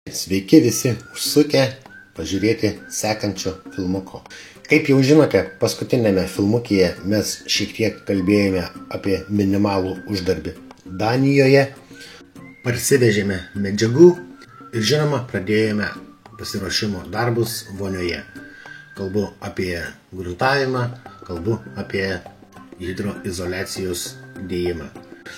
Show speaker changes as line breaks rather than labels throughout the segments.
Sveiki visi užsukę pažiūrėti sekančio filmuko. Kaip jau žinote, paskutinėme filmukyje mes šiek tiek kalbėjome apie minimalų uždarbį Danijoje, parsivežėme medžiagų ir žinoma pradėjome pasiruošimo darbus vonioje. Kalbu apie gruntavimą, kalbu apie hidroizoliacijos dėjimą.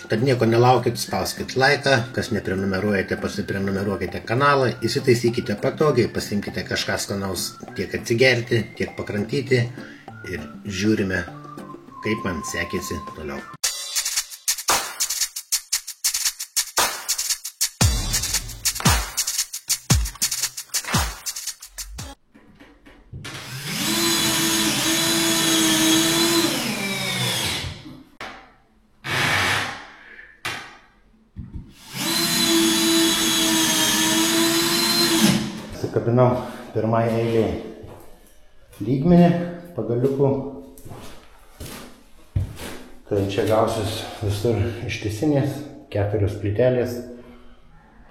Tad nieko nelaukit, spauskit laiką, kas neprenumeruojate, pasiprenumeruokite kanalą, įsitaisykite patogiai, pasiimkite kažką skanaus tiek atsigerti, tiek pakrantyti ir žiūrime, kaip man sekėsi toliau. Kabinau pirmąją eilę lygmenį pagaliukų. Tai čia gausis visur ištisinės, 4 plytelės.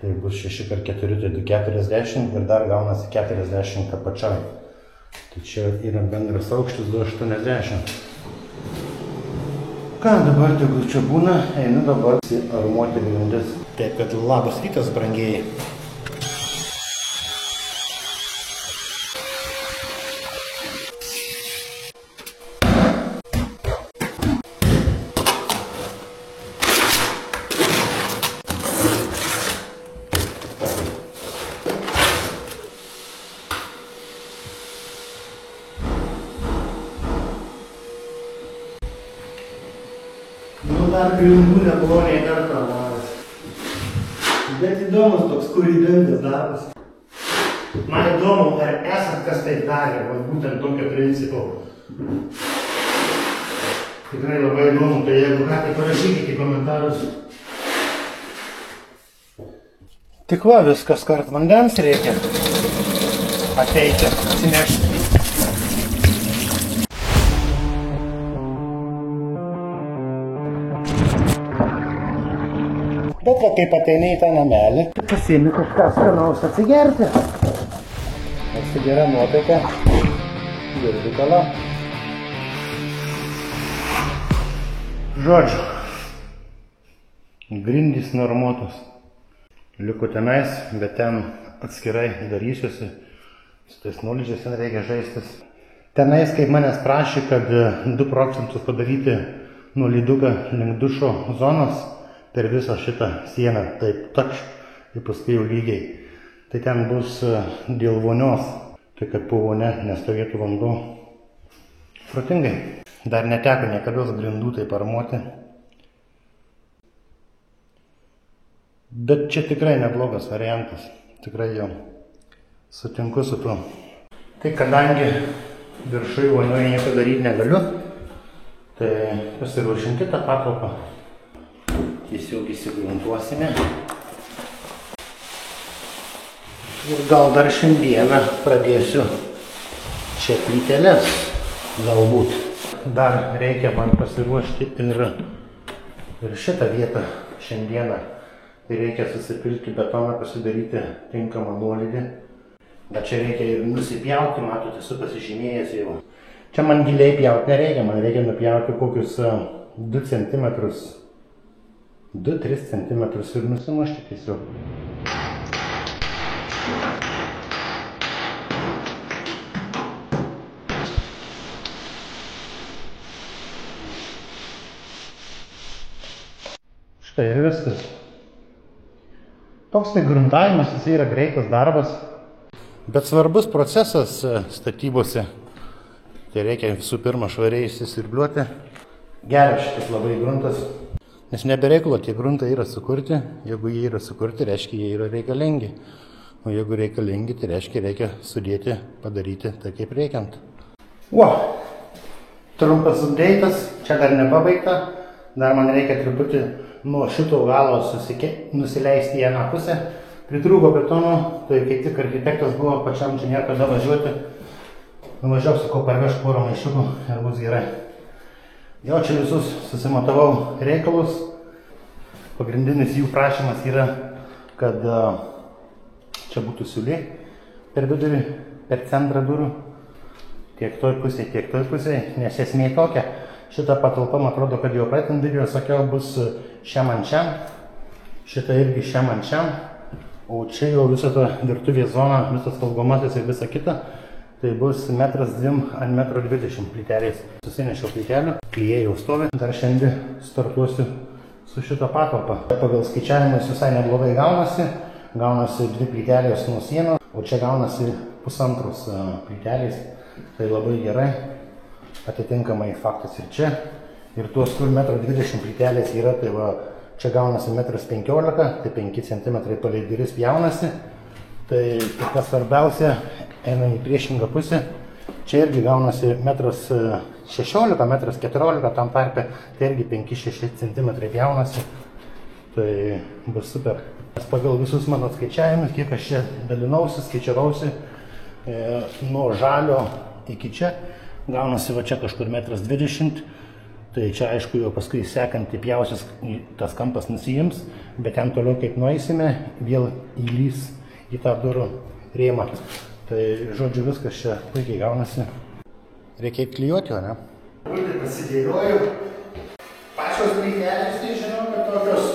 Tai bus 6x4, tai 240 ir dar gaunasi 40 apačioj. Tai čia yra bendras aukštis 280. Ką dabar tegul čia būna, einu dabar arumuoti grindis. Taip kad labas rytas, brangieji.
Dar grindų nebuvo nei kartą davęs. Bet įdomus toks kūrybingas darbas. Man įdomu, ar esat kas taip darė, būtent tokio principo. Tikrai labai įdomu, tai jeigu ką, tai parašykite į komentarus. Tik va, viskas kart vandens reikia ateiti, atsinešti. Bet va, kaip ateini į tą namelį, pasiimi kažką skanaus atsigerti. Atsigera nuotaika, girdi kala. Žodžiu, grindys normuotos. Liku tenais, bet ten atskirai darysiuosi. Su tais nuolydžiais ten reikia žaistis. Tenais, kaip manęs prašė, kad 2% padaryti nuolyduką link dušo zonos, per visą šitą sieną, taip tač ir paskui jau lygiai. Tai ten bus dėl vonios, tai kad po vonia nestovėtų vanduo. Protingai. Dar neteko niekada grindų taip armuoti. Bet čia tikrai neblogas variantas. Tikrai jau sutinku su tuo. Tai kadangi viršui vonioje nieko daryti negaliu, tai pasiruošim kitą patalpą. Tiesiog įsigruntuosime. Ir gal dar šiandieną pradėsiu čia plyteles, galbūt. Dar reikia man pasiruošti ir šitą vietą šiandieną. Tai reikia susipilti betoną, pasidaryti tinkamą nuolydį. Bet čia reikia ir nusipjauti, matote, esu pasižymėjęs jau. Čia man giliai pjauti nereikia, man reikia nupjauti kokius 2 cm. 2-3 cm ir nusimušti tiesiog. Štai ir viskas. Toks tai gruntavimas, jis yra greitas darbas. Bet svarbus procesas statybose. Tai reikia visų pirma švariai įsisirbliuoti. Geras šitas labai gruntas. Nes nebereikalo tie gruntai yra sukurti. Jeigu jie yra sukurti, reiškia, jie yra reikalingi. O jeigu reikalingi, tai reiškia, reikia sudėti, padaryti tai kaip reikiant. Trumpas update'as, čia dar nepabaigta. Dar man reikia truputį nuo šito galo nusileisti į vieną pusę. Pritrūko betono, tai kai tik architektas buvo pačiam čia nėra kada važiuoti. Nuvažiuok, sakau, parveš porą maišiukų ir bus gerai. Jau čia visus susimatavau reikalus. Pagrindinis jų prašymas yra, kad Čia būtų siūlė per vidurį, per centrą durų. Tiek toj pusėje, tiek toj pusėje, nes esmė tokia. Šita patalpa, man atrodo, kad jau praeitam video sakiau, bus šiam ant šiam. Šita irgi šiam ant šiam. O čia jau visa ta virtuvės zona, visas valgomasis ir visa kita. Tai bus 1,2 m ant 1,20 m plytelės. Susinešiau plytelių, klijai jau stovi. Dar šiandien startuosiu su šito patalpa. Pagal skaičiavimus visai neblogai gaunasi. Gaunasi 2 plytelės nuo sienos, o čia gaunasi 1,5 plytelės. Tai labai gerai. Atitinkamai faktas ir čia. Ir tuos, kur 1,20 m plytelės yra, tai va, čia gaunasi 1,15 m, tai 5 cm palei duris pjaunasi. Tai kas svarbiausia, einam į priešingą pusę. Čia irgi gaunasi 1,16 m, 1,14 m tam tarpe, tai irgi 5-6 cm pjaunasi. Tai bus super. Pagal visus mano skaičiavimus, kiek aš čia dalinausi, skaičiavausi, nuo žalio iki čia, gaunasi va čia kažkur 1,20 m. Tai čia aišku jau paskui sekantį pjausis, tas kampas nusijims, bet ten toliau kaip nueisime, vėl įlys į tą durų rėmą. Tai žodžiu viskas čia puikiai gaunasi. Reikia įklijuoti jo, ne? Būtent pasidėliojau. Pačios plytelės, tai žinau, kad tokios.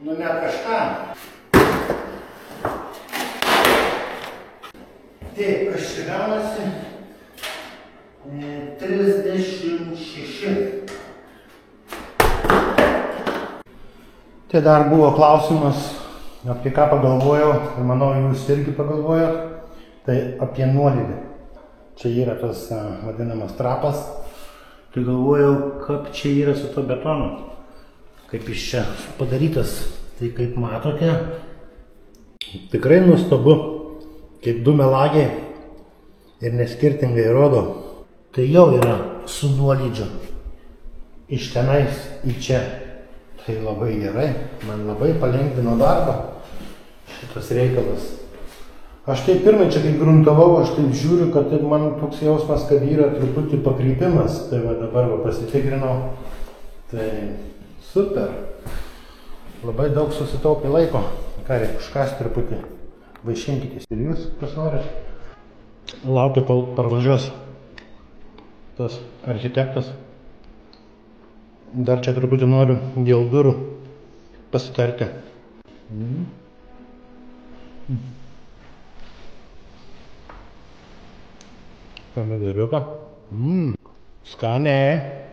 Nu net kažką. Taip, kas čia gaunasi? 36. Tai dar buvo klausimas, apie ką pagalvojau, ir manau, jūs irgi pagalvojot, tai apie nuolydį. Čia yra tas vadinamas trapas. Tai galvojau, kaip čia yra su to betonu. Kaip jis čia padarytas. Tai kaip matote, tikrai nuostabu. Kaip du melagiai ir neskirtingai rodo, tai jau yra su nuolydžiu iš tenais į čia. Tai labai gerai, man labai palengvino darbą šitas reikalas. Aš taip pirmai čia kai gruntavau, aš taip žiūriu, kad taip man toks jausmas, kad yra truputį pakrypimas. Tai va dabar va pasitikrinau. Tai super. Labai daug susitaupė laiko. Ką reikia užkasti truputį. Vaišinkitės ir jūs, kas norit. Laukiu, kol parvažiuos tas architektas. Dar čia truputį noriu dėl durų pasitarti. Pomidoriuką. Skaniai.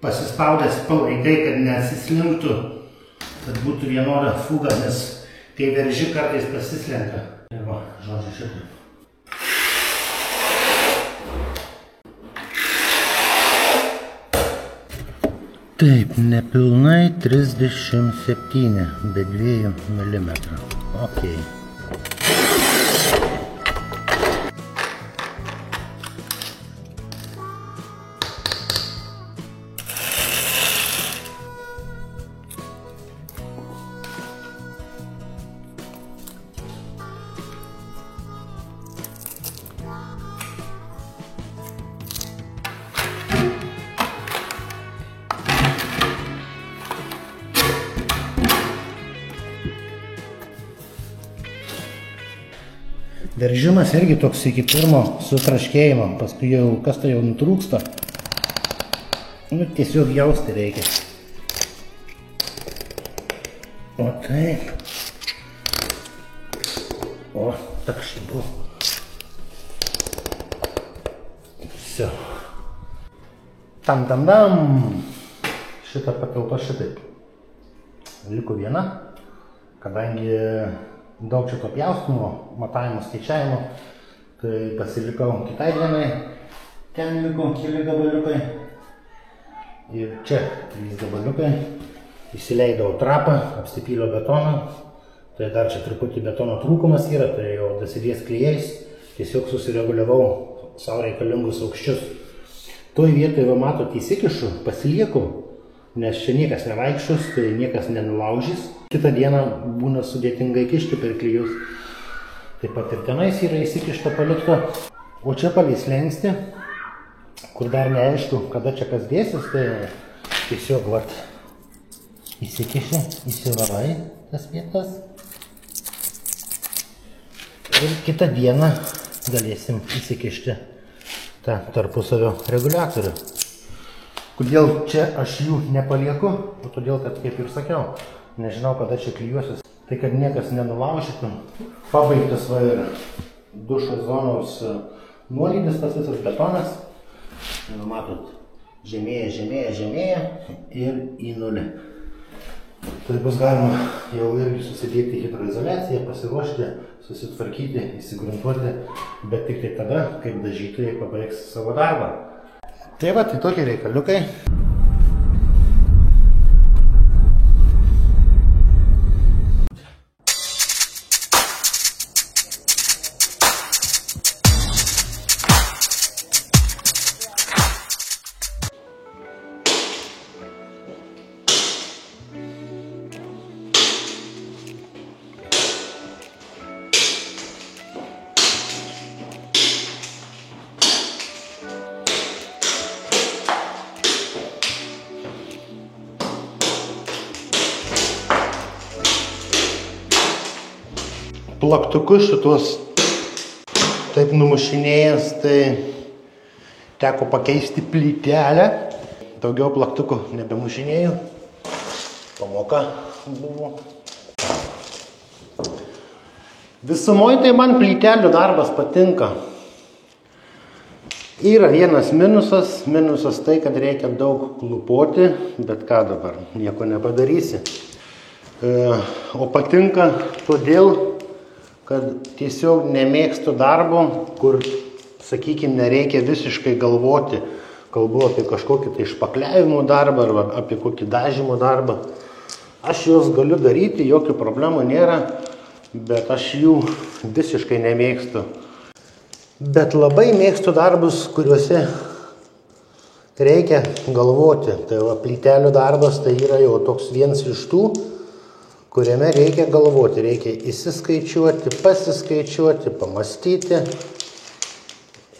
Pasispaudęs palaikai, kad nesislinktų, kad būtų vienoda fuga, nes kai verži kartais pasislenka. Ir va, žodžiu šitą. Taip, nepilnai 37, be 2 mm. Ok. Veržimas irgi toks iki pirmo sutraškėjimo, paskui jau kas tai jau nutrūksta. Nu, tiesiog jausti reikia. O taip. O, tak šibu. Все. Tam. Šitą patalpą šitaip. Liko viena, kadangi daug šito pjaustymo, matavimo, skaičiavimo, tai pasilikau kitai dienai. Ten liko keli gabaliukai. Ir čia 3 gabaliukai. Įsileidau trapą, apsipyliau betoną. Tai dar čia truputį betono trūkumas yra, tai jau dasidės klijais. Tiesiog susireguliavau savo reikalingus aukščius. Toj vietoje, va matot, įsikišu, pasilieku, nes čia niekas nevaikščios, tai niekas nenulaužys. Kitą dieną būna sudėtinga įkišti per klijus. Taip pat ir tenais yra įsikišta palikta. O čia palei slenkstį, kur dar neaišku, kada čia kas dėsis, tai tiesiog vat įsikiši, įsivarai tas vietas. Ir kitą dieną galėsim įsikišti tą tarpusavio reguliatorių. Kodėl čia aš jų nepalieku? O todėl, kad kaip ir sakiau, nežinau, kada čia klijuosis. Tai, kad niekas nenulaužytų. Pabaigtas va ir dušo zonos nuolydis, tas visas betonas. Matot, žemėja ir į nulį. Tai bus galima jau irgi susidėti hidroizoliaciją, pasiruošti, susitvarkyti, įsigruntuoti, bet tik tai tada, kaip dažytojai pabaigs savo darbą. Tai va, tai tokie reikaliukai. Plaktukus šitos taip numušinėjęs, tai teko pakeisti plytelę. Daugiau plaktukų nebemušinėjau. Pamoka buvo. Visumoje tai man plytelių darbas patinka. Yra vienas minusas. Minusas tai, kad reikia daug klupoti, bet ką dabar, nieko nepadarysi. O patinka todėl, kad tiesiog nemėgstu darbo, kur, sakykime, nereikia visiškai galvoti. Kalbu apie kažkokį tai špakliavimo darbą arba apie kokį dažymo darbą. Aš juos galiu daryti, jokių problemų nėra, bet aš jų visiškai nemėgstu. Bet labai mėgstu darbus, kuriuose reikia galvoti. Tai va, plytelių darbas tai yra jau toks vienas iš tų, kuriame reikia galvoti, reikia įsiskaičiuoti, pasiskaičiuoti, pamastyti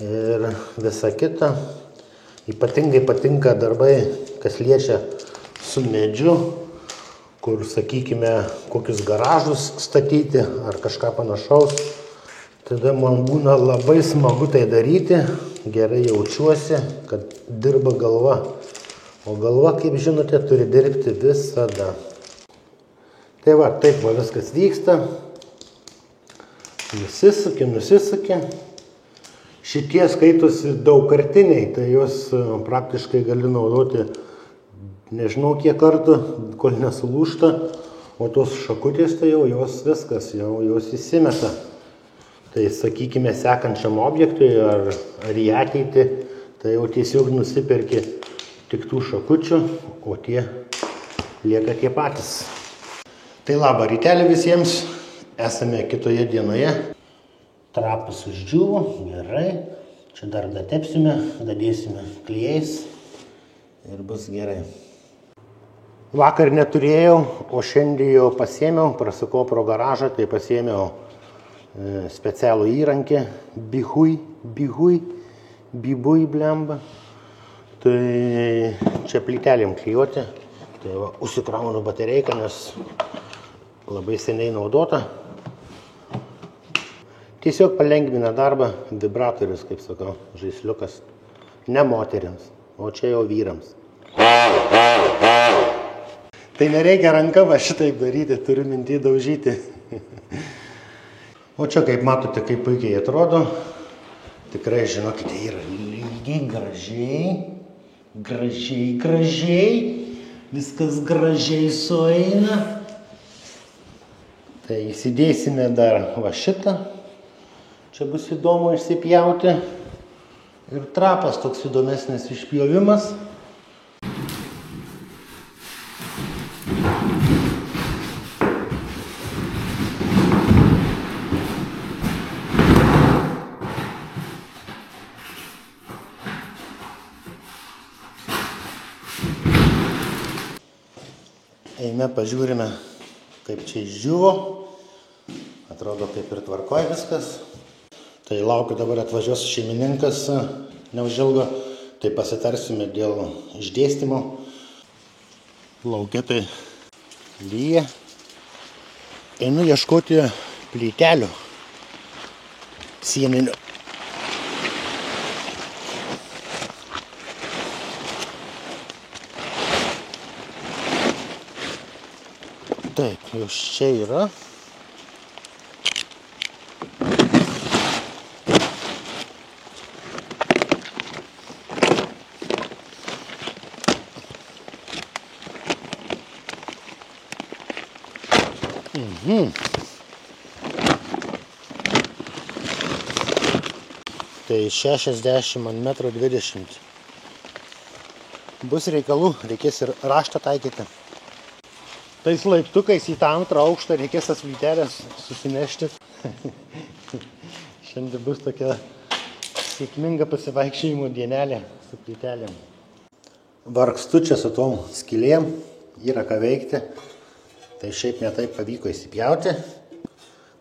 ir visa kita. Ypatingai patinka darbai, kas liečia su medžiu, kur, sakykime, kokius garažus statyti ar kažką panašaus. Tada man būna labai smagu tai daryti, gerai jaučiuosi, kad dirba galva. O galva, kaip žinote, turi dirbti visada. Tai va, taip va viskas vyksta. Nusisukė. Šitie skaitosi daugkartiniai, tai juos praktiškai gali naudoti nežinau kiek kartų, kol nesulūžta. O tos šakutės tai jau jos viskas, jau jos įsimeta. Tai sakykime sekančiam objektui ar į ateitį, tai jau tiesiog nusiperki tik tų šakučių, o tie lieka tie patys. Tai labą rytelį visiems, esame kitoje dienoje. Trapas uždžiuvo, gerai. Čia dar datepsime, dadėsime klijais ir bus gerai. Vakar neturėjau, o šiandien jau pasėmiau, prasukau pro garažą, tai pasėmiau specialų įrankį, bibui blemba. Tai čia plytelėm klijuoti. Tai va, užsikraunu batereiką, nes labai seniai naudota.
Tiesiog palengvina darbą vibratorius, kaip sakau, žaisliukas. Ne moteriams, o čia jau vyrams. Tai nereikia ranka va šitaip daryti, turiu mintį daužyti. O čia, kaip matote, kaip puikiai atrodo. Tikrai, žinokite, yra lygiai gražiai. Viskas gražiai sueina. Tai įsidėsime dar va šitą. Čia bus įdomu išsipjauti. Ir trapas toks įdomesnis išpjovimas. Eime, pažiūrime, kaip čia išdžiuvo. Atrodo, kaip ir tvarkoj viskas. Tai laukiu, dabar atvažiuos šeimininkas neužilgo. Tai pasitarsime dėl išdėstymo. Lauke tai lyja. Einu ieškoti plytelių sieninių. Taip, jos čia yra. Tai 60 ant 1,20 m. Bus reikalų, reikės ir raštą taikyti. Tais laiptukais į tą antrą aukštą reikės tas plytelės susinešti. Šiandien bus tokia sėkminga pasivaikščiojimo dienelė su plytelėm. Vargstu čia su tom skylėm, yra ką veikti. Tai šiaip ne taip pavyko įsipjauti.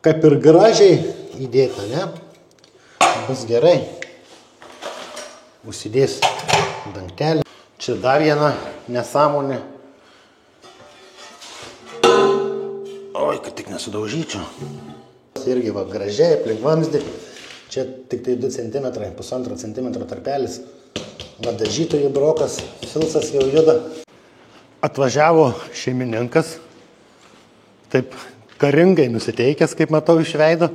Kaip ir gražiai įdėta, ne? Bus gerai. Užsidės dangtelį. Čia dar viena nesąmonė. Oi, kad tik nesudaužyčiau. Irgi va gražiai, aplink vamzdį. Čia tik tai 2 cm, 1,5 cm tarpelis. Va dažytojų brokas, filsas jau juda. Atvažiavo šeimininkas. Taip karingai nusiteikęs, kaip matau iš veido.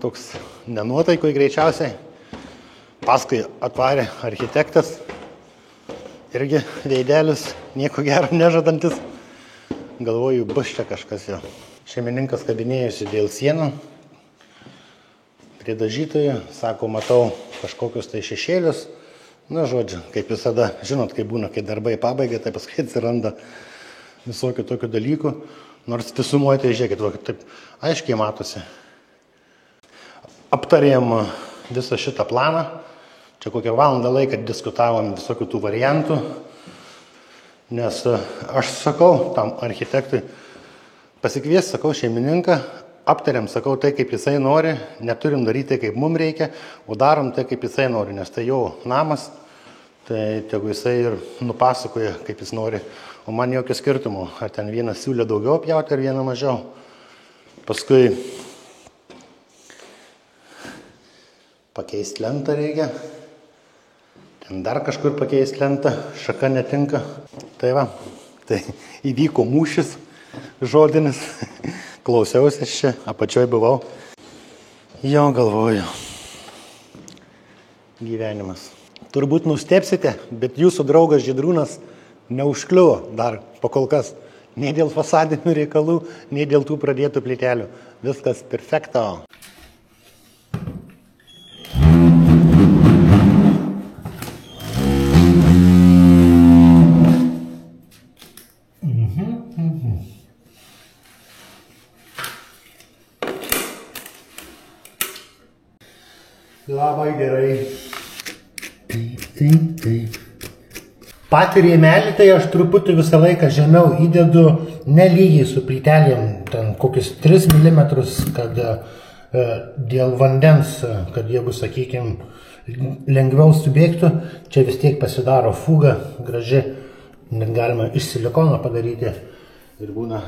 Toks nenuotaikoj greičiausiai. Paskui atvarė architektas. Irgi veidelis nieko gero nežadantis. Galvoju, bus čia kažkas jo. Šeimininkas kabinėjusi dėl sienų. Prie dažytojų, sako, matau kažkokius tai šešėlius. Na, žodžiu, kaip visada, žinot, kaip būna, kai darbai pabaigia, tai paskui atsiranda visokių tokių dalykų. Nors visumoje tai žiūrėkit, taip aiškiai matosi. Aptarėm visą šitą planą. Čia kokią valandą laiką diskutavom visokių tų variantų. Nes aš sakau tam architektui, pasikvies, sakau, šeimininką, aptariam, sakau, tai kaip jisai nori, neturim daryti kaip mums reikia, o darom tai kaip jisai nori, nes tai jo namas, tai tegu jisai ir nupasakoja, kaip jis nori, o man jokio skirtumo, ar ten vieną siūlę daugiau pjauti, ar vieną mažiau. Paskui pakeisti lentą reikia. Ten dar kažkur pakeisti lentą, šaka netinka. Tai va, tai įvyko mūšis žodinis. Klausiausi čia, apačioj buvau. Jo galvoju. Gyvenimas. Turbūt nustebsite, bet jūsų draugas Žydrūnas neužkliuvo dar pakol kas. Nei dėl fasadinių reikalų, nei dėl tų pradėtų plytelių. Viskas perfekto. Labai gerai. Taip. Patį rėmelį tai aš truputį visą laiką žemiau įdedu nelygiai su plytelėm, ten kokius 3 mm, kad dėl vandens, kad jeigu, sakykime, lengviau subėgtų, čia vis tiek pasidaro fuga graži, net galima iš silikono padaryti ir būna.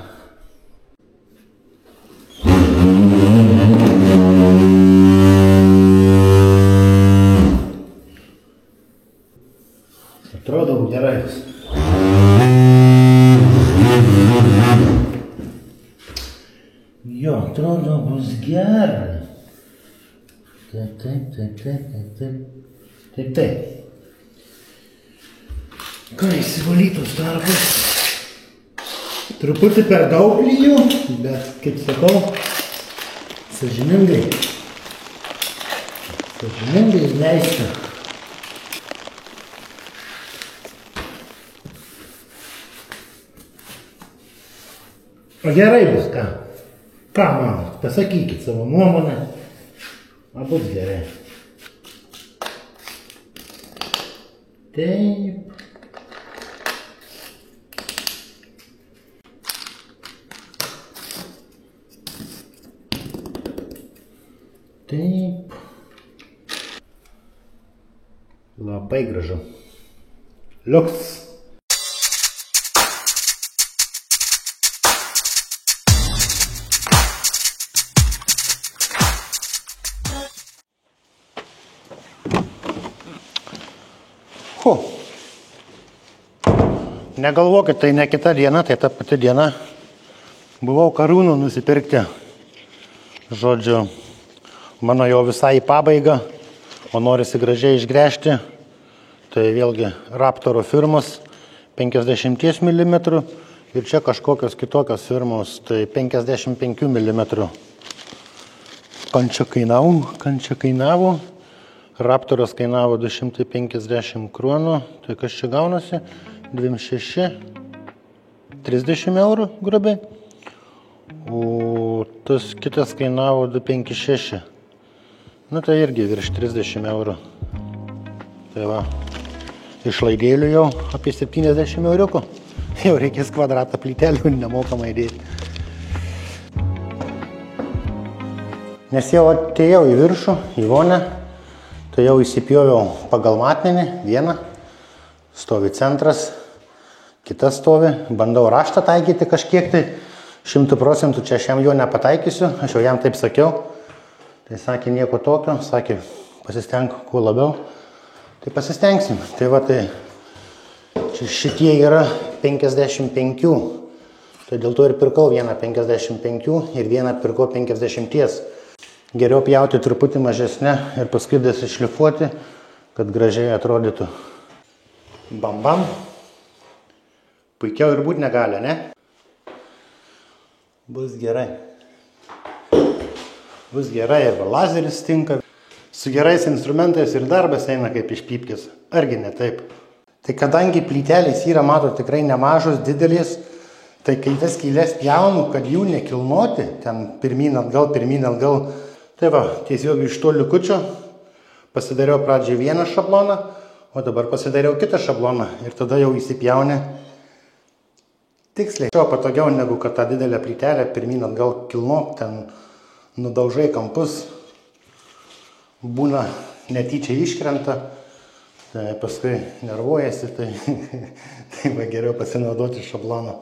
Taip. Ką įsivalytus darbas. Truputį per daug lyjų, bet, kaip sakau, sąžiningai leista. O gerai bus, ką? Ką manot? Pasakykit savo nuomonę. O bus gerai. Taip. Taip. Labai gražu. Liuks. Negalvokit, tai ne kita diena, tai ta pati diena. Buvau karūnų nusipirkti. Žodžiu, mano jau visai į pabaigą, o norisi gražiai išgręžti. Tai vėlgi Raptoro firmos 50 mm ir čia kažkokios kitokios firmos, tai 55 mm. Kančia kainavo. Raptoras kainavo 250 kronų, tai kas čia gaunasi? 26, 30 eurų grubiai, o tas kitas kainavo 256, nu tai irgi virš 30 eurų. Tai va, išlaidėlių jau apie 70 euriukų, jau reikės kvadratą plytelių nemokamai dėti. Nes jau atėjau į viršų, į vonę, tai jau įsipjoviau pagal matmenį, vieną, stovi centras, kita stovi, bandau raštą taikyti kažkiek tai, 100% čia aš jam jo nepataikysiu, aš jau jam taip sakiau, tai sakė nieko tokio, sakė pasisteng kuo labiau, tai pasistengsim, tai va tai šitie yra 55, tai dėl to ir pirkau vieną 55 ir vieną pirkau 50, geriau pjauti truputį mažesnę ir paskui dasišlifuoti, kad gražiai atrodytų. Bam. Puikiau ir būt negali, ne? Bus gerai. Bus gerai ir lazeris tinka. Su gerais instrumentais ir darbas eina kaip iš pypkės. Argi ne taip? Tai kadangi plytelės yra, mato, tikrai nemažos, didelės, tai kai tas skylės pjaunu, kad jų nekilnoti, ten pirmyn atgal, tai va, tiesiog iš to likučio pasidariau pradžiai vieną šabloną, o dabar pasidariau kitą šabloną ir tada jau įsipjaunė tiksliai. Čia patogiau negu kad tą didelę plytelę pirmyn atgal kilnok, ten nudaužai kampus, būna netyčia iškrenta, tai paskui nervuojasi, tai va geriau pasinaudoti šabloną.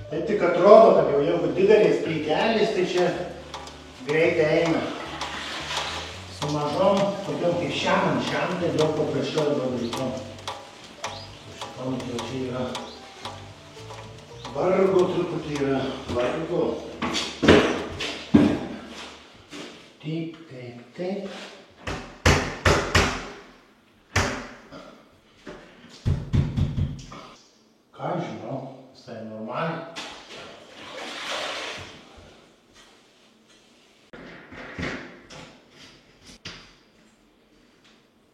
Tai tik atrodo, kad jau jeigu didelės plytelės, tai čia greitai eina. Su mažom, tokiom kaip šiam, tai daug paprasčiau dalykom. Šitom jau čia yra vargo, truputį yra vargo. Taip. Ką žinau, visai normaliai.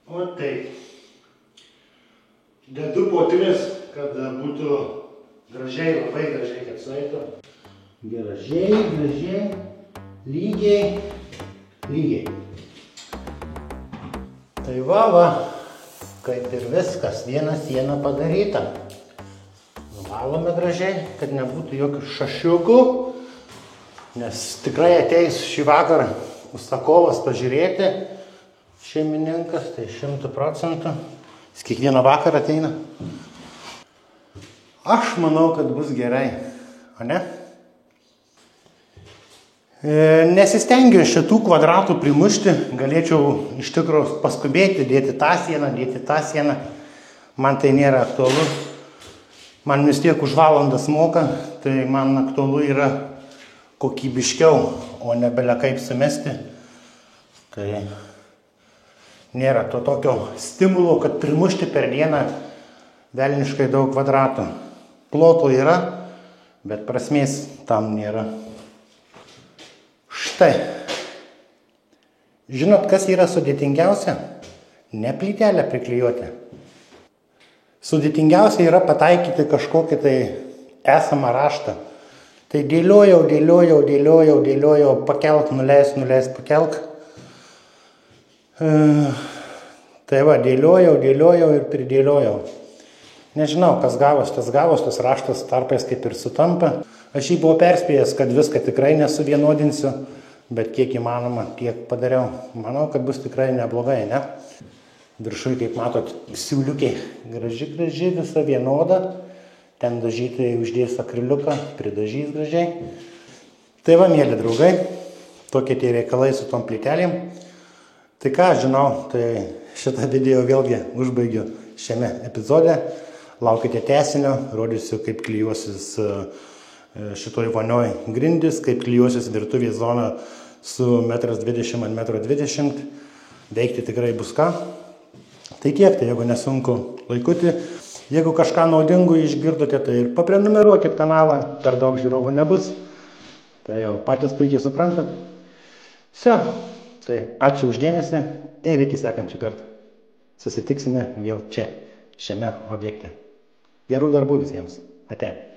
O taip. Dedu po 3, kad būtų gražiai, labai gražiai, kad sueitų. Gražiai, lygiai. Tai va, kaip ir viskas, viena siena padaryta. Va, išvalome gražiai, kad nebūtų jokių šašiukų, nes tikrai ateis šį vakarą užsakovas pažiūrėti, šeimininkas, tai 100%, jis kiekvieną vakarą ateina. Aš manau, kad bus gerai, o ne? Nesistengiu šitų kvadratų primušti, galėčiau iš tikrųjų paskubėti, dėti tą sieną, man tai nėra aktualu. Man vis tiek už valandas moka, tai man aktualu yra kokybiškiau, o ne belia kaip sumesti. Tai nėra to tokio stimulo, kad primušti per dieną velniškai daug kvadratų. Ploto yra, bet prasmės tam nėra. Štai. Žinot, kas yra sudėtingiausia? Ne plytelę priklijuoti. Sudėtingiausia yra pataikyti kažkokį tai esamą raštą. Tai dėliojau, pakelk, nuleisk, pakelk. Tai va, dėliojau ir pridėliojau. Nežinau, kas gavos, tas raštas tarpais kaip ir sutampa. Aš jį buvau perspėjęs, kad viską tikrai nesuvienodinsiu, bet kiek įmanoma, tiek padariau. Manau, kad bus tikrai neblogai, ne? Viršui, kaip matot, siūliukiai graži, visa vienoda. Ten dažytojai uždės akriliuką, pridažys gražiai. Tai va, mėly draugai, tokie tie reikalai su tom plytelėm. Tai ką, žinau, tai šitą video vėlgi užbaigiu šiame epizode. Laukite tęsinio, rodysiu, kaip klijuosis šitoj vonioj grindis, kaip klijuosis virtuvės zona su 1,20 m ant 1,20 m. Veikti tikrai bus ką. Tai tiek, tai jeigu nesunku laikutį. Jeigu kažką naudingų išgirdote, tai ir paprenumeruokit kanalą, per daug žiūrovų nebus. Tai jau patys puikiai suprantat. Все, tai ačiū uždėmesį ir iki sekančių kartų. Susitiksime vėl čia, šiame objekte. Gerų darbų visiems. Ate.